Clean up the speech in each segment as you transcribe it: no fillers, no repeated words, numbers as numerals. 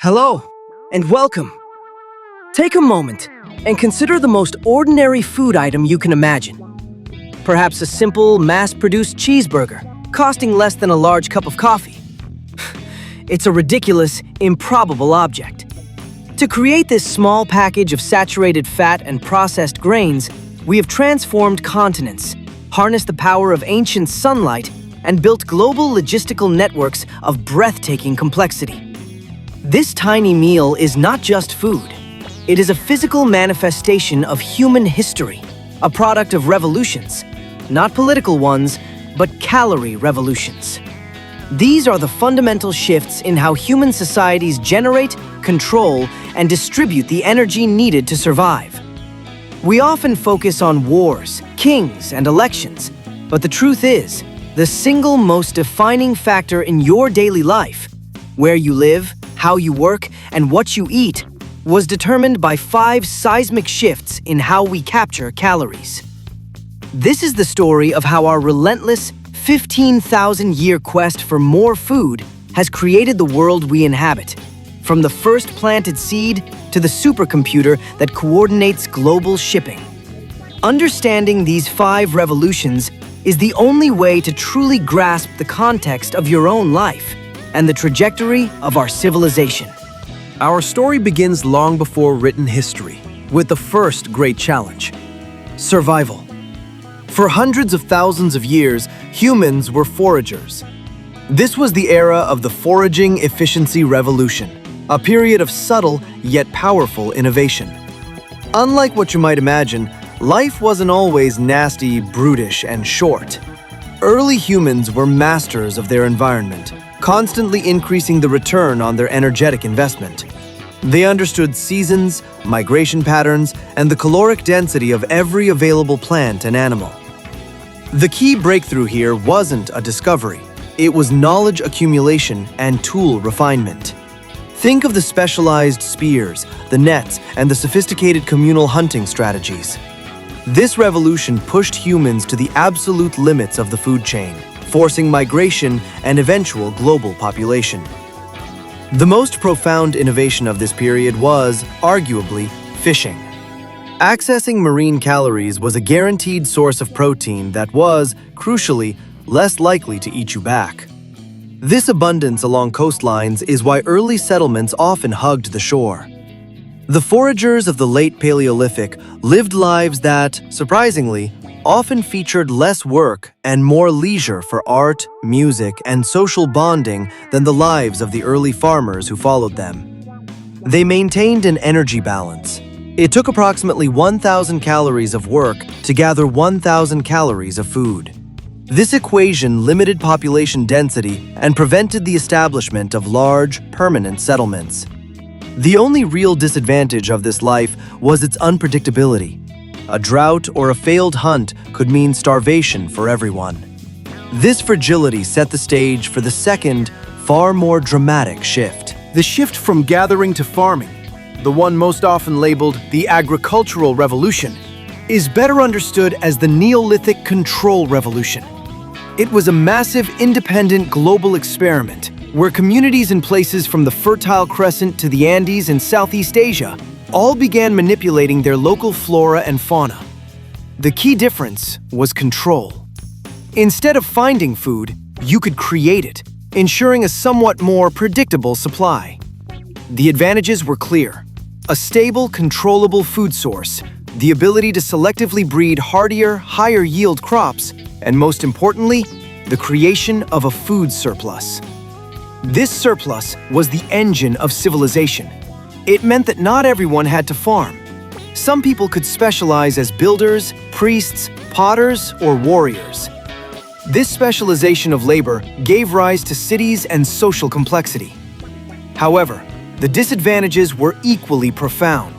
Hello, and welcome. Take a moment and consider the most ordinary food item you can imagine. Perhaps a simple, mass-produced cheeseburger, costing less than a large cup of coffee. It's a ridiculous, improbable object. To create this small package of saturated fat and processed grains, we have transformed continents, harnessed the power of ancient sunlight, and built global logistical networks of breathtaking complexity. This tiny meal is not just food. It is a physical manifestation of human history, a product of revolutions, not political ones, but calorie revolutions. These are the fundamental shifts in how human societies generate, control, and distribute the energy needed to survive. We often focus on wars, kings, and elections, but the truth is, the single most defining factor in your daily life, where you live, how you work, and what you eat, was determined by 5 seismic shifts in how we capture calories. This is the story of how our relentless 15,000-year quest for more food has created the world we inhabit, from the first planted seed to the supercomputer that coordinates global shipping. Understanding these 5 revolutions is the only way to truly grasp the context of your own life and the trajectory of our civilization. Our story begins long before written history, with the first great challenge: survival. For hundreds of thousands of years, humans were foragers. This was the era of the Foraging Efficiency Revolution, a period of subtle yet powerful innovation. Unlike what you might imagine, life wasn't always nasty, brutish, and short. Early humans were masters of their environment, constantly increasing the return on their energetic investment. They understood seasons, migration patterns, and the caloric density of every available plant and animal. The key breakthrough here wasn't a discovery. It was knowledge accumulation and tool refinement. Think of the specialized spears, the nets, and the sophisticated communal hunting strategies. This revolution pushed humans to the absolute limits of the food chain, forcing migration and eventual global population. The most profound innovation of this period was, arguably, fishing. Accessing marine calories was a guaranteed source of protein that was, crucially, less likely to eat you back. This abundance along coastlines is why early settlements often hugged the shore. The foragers of the late Paleolithic lived lives that, surprisingly, often featured less work and more leisure for art, music, and social bonding than the lives of the early farmers who followed them. They maintained an energy balance. It took approximately 1,000 calories of work to gather 1,000 calories of food. This equation limited population density and prevented the establishment of large, permanent settlements. The only real disadvantage of this life was its unpredictability. A drought or a failed hunt could mean starvation for everyone. This fragility set the stage for the second, far more dramatic shift. The shift from gathering to farming, the one most often labeled the Agricultural Revolution, is better understood as the Neolithic Control Revolution. It was a massive, independent global experiment where communities in places from the Fertile Crescent to the Andes in Southeast Asia all began manipulating their local flora and fauna. The key difference was control. Instead of finding food, you could create it, ensuring a somewhat more predictable supply. The advantages were clear: a stable, controllable food source, the ability to selectively breed hardier, higher-yield crops, and most importantly, the creation of a food surplus. This surplus was the engine of civilization. It meant that not everyone had to farm. Some people could specialize as builders, priests, potters, or warriors. This specialization of labor gave rise to cities and social complexity. However, the disadvantages were equally profound.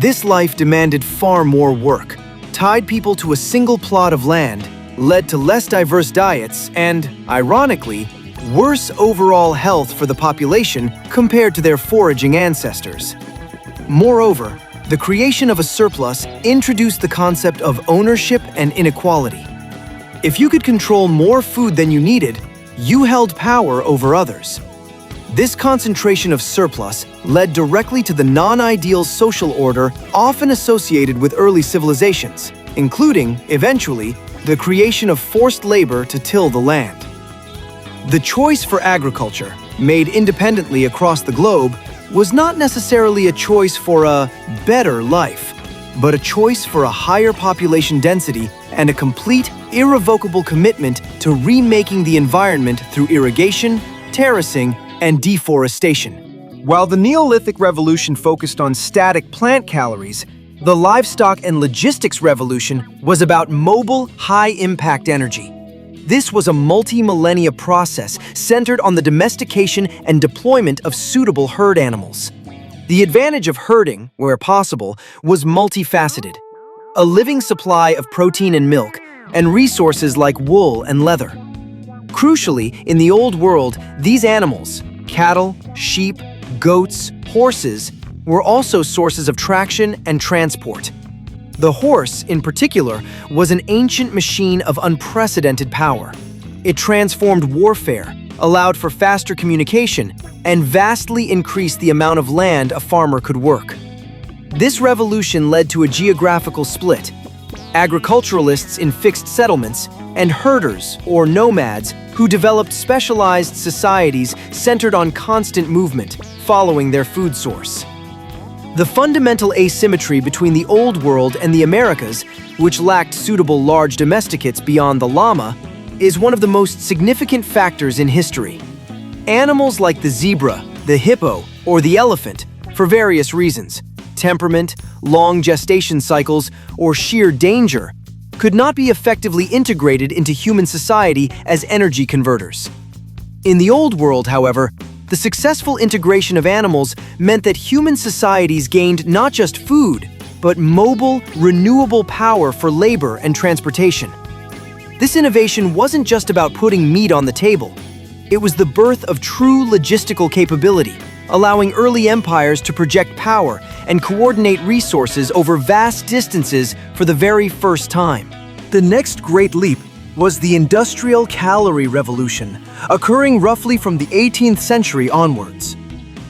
This life demanded far more work, tied people to a single plot of land, led to less diverse diets, and, ironically, worse overall health for the population compared to their foraging ancestors. Moreover, the creation of a surplus introduced the concept of ownership and inequality. If you could control more food than you needed, you held power over others. This concentration of surplus led directly to the non-ideal social order often associated with early civilizations, including, eventually, the creation of forced labor to till the land. The choice for agriculture, made independently across the globe, was not necessarily a choice for a better life, but a choice for a higher population density and a complete, irrevocable commitment to remaking the environment through irrigation, terracing, and deforestation. While the Neolithic Revolution focused on static plant calories, the livestock and logistics revolution was about mobile, high-impact energy. This was a multi-millennia process centered on the domestication and deployment of suitable herd animals. The advantage of herding, where possible, was multifaceted. A living supply of protein and milk, and resources like wool and leather. Crucially, in the Old World, these animals, cattle, sheep, goats, horses, were also sources of traction and transport. The horse, in particular, was an ancient machine of unprecedented power. It transformed warfare, allowed for faster communication, and vastly increased the amount of land a farmer could work. This revolution led to a geographical split: agriculturalists in fixed settlements, and herders, or nomads, who developed specialized societies centered on constant movement, following their food source. The fundamental asymmetry between the Old World and the Americas, which lacked suitable large domesticates beyond the llama, is one of the most significant factors in history. Animals like the zebra, the hippo, or the elephant, for various reasons, temperament, long gestation cycles, or sheer danger, could not be effectively integrated into human society as energy converters. In the Old World, however, the successful integration of animals meant that human societies gained not just food, but mobile, renewable power for labor and transportation. This innovation wasn't just about putting meat on the table. It was the birth of true logistical capability, allowing early empires to project power and coordinate resources over vast distances for the very first time. The next great leap was the Industrial Calorie Revolution, occurring roughly from the 18th century onwards.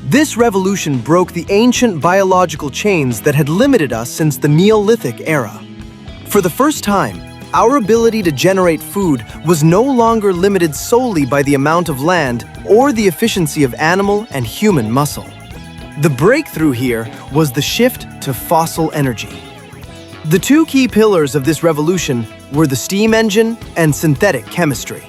This revolution broke the ancient biological chains that had limited us since the Neolithic era. For the first time, our ability to generate food was no longer limited solely by the amount of land or the efficiency of animal and human muscle. The breakthrough here was the shift to fossil energy. The two key pillars of this revolution were the steam engine and synthetic chemistry.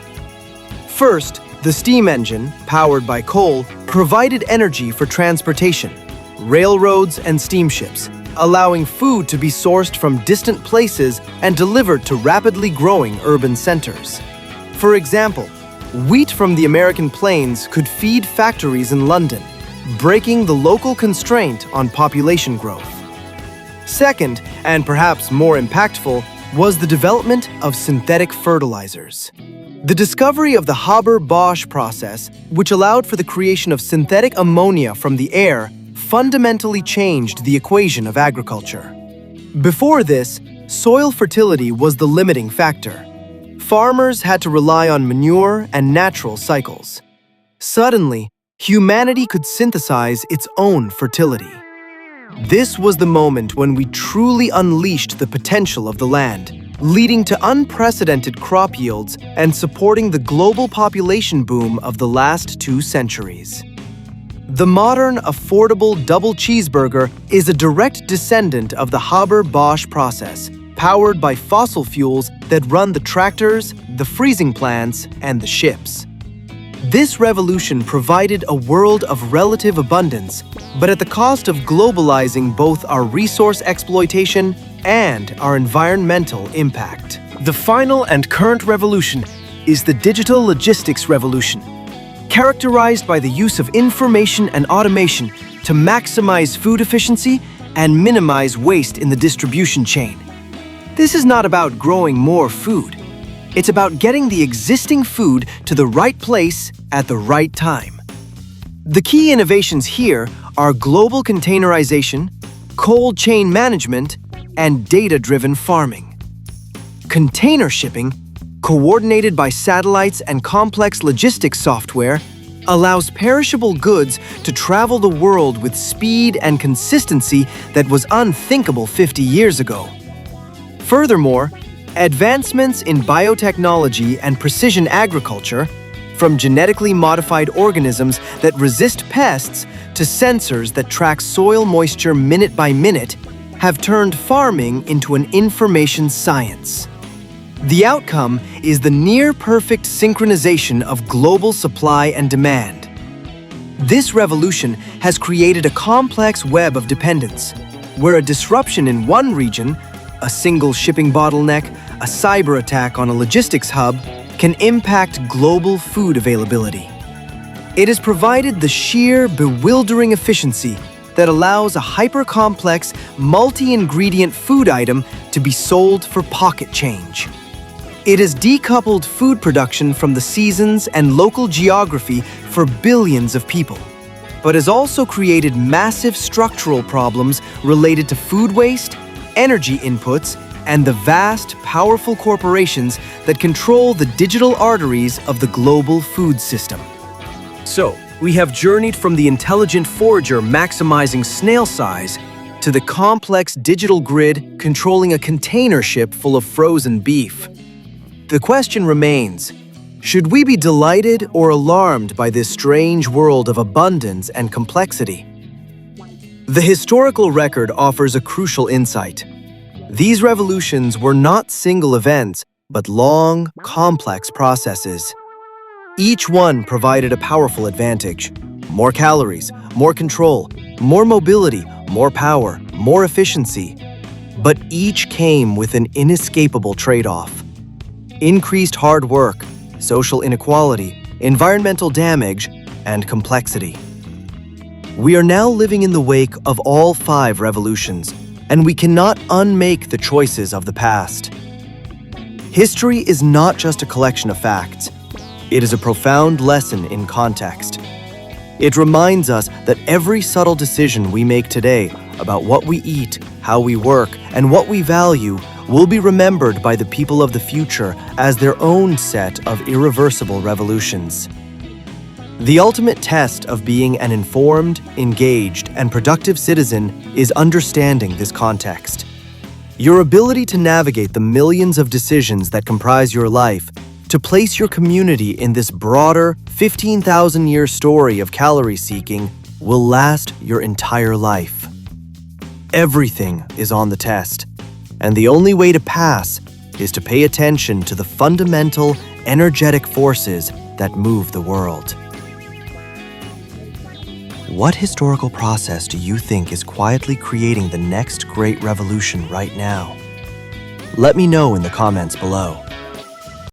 First, the steam engine, powered by coal, provided energy for transportation, railroads and steamships, allowing food to be sourced from distant places and delivered to rapidly growing urban centers. For example, wheat from the American plains could feed factories in London, breaking the local constraint on population growth. Second, and perhaps more impactful, was the development of synthetic fertilizers. The discovery of the Haber-Bosch process, which allowed for the creation of synthetic ammonia from the air, fundamentally changed the equation of agriculture. Before this, soil fertility was the limiting factor. Farmers had to rely on manure and natural cycles. Suddenly, humanity could synthesize its own fertility. This was the moment when we truly unleashed the potential of the land, leading to unprecedented crop yields and supporting the global population boom of the last 2 centuries. The modern, affordable double cheeseburger is a direct descendant of the Haber-Bosch process, powered by fossil fuels that run the tractors, the freezing plants, and the ships. This revolution provided a world of relative abundance, but at the cost of globalizing both our resource exploitation and our environmental impact. The final and current revolution is the digital logistics revolution, characterized by the use of information and automation to maximize food efficiency and minimize waste in the distribution chain. This is not about growing more food. It's about getting the existing food to the right place at the right time. The key innovations here are global containerization, cold chain management, and data-driven farming. Container shipping, coordinated by satellites and complex logistics software, allows perishable goods to travel the world with speed and consistency that was unthinkable 50 years ago. Furthermore, advancements in biotechnology and precision agriculture, from genetically modified organisms that resist pests to sensors that track soil moisture minute by minute, have turned farming into an information science. The outcome is the near-perfect synchronization of global supply and demand. This revolution has created a complex web of dependence, where a disruption in one region, a single shipping bottleneck, a cyber attack on a logistics hub, can impact global food availability. It has provided the sheer, bewildering efficiency that allows a hyper-complex, multi-ingredient food item to be sold for pocket change. It has decoupled food production from the seasons and local geography for billions of people, but has also created massive structural problems related to food waste, energy inputs, and the vast, powerful corporations that control the digital arteries of the global food system. So, we have journeyed from the intelligent forager maximizing snail size to the complex digital grid controlling a container ship full of frozen beef. The question remains, should we be delighted or alarmed by this strange world of abundance and complexity? The historical record offers a crucial insight. These revolutions were not single events, but long, complex processes. Each one provided a powerful advantage. More calories, more control, more mobility, more power, more efficiency. But each came with an inescapable trade-off. Increased hard work, social inequality, environmental damage, and complexity. We are now living in the wake of all 5 revolutions, and we cannot unmake the choices of the past. History is not just a collection of facts. It is a profound lesson in context. It reminds us that every subtle decision we make today about what we eat, how we work, and what we value will be remembered by the people of the future as their own set of irreversible revolutions. The ultimate test of being an informed, engaged, and productive citizen is understanding this context. Your ability to navigate the millions of decisions that comprise your life, to place your community in this broader, 15,000-year story of calorie seeking, will last your entire life. Everything is on the test, and the only way to pass is to pay attention to the fundamental, energetic forces that move the world. What historical process do you think is quietly creating the next great revolution right now? Let me know in the comments below.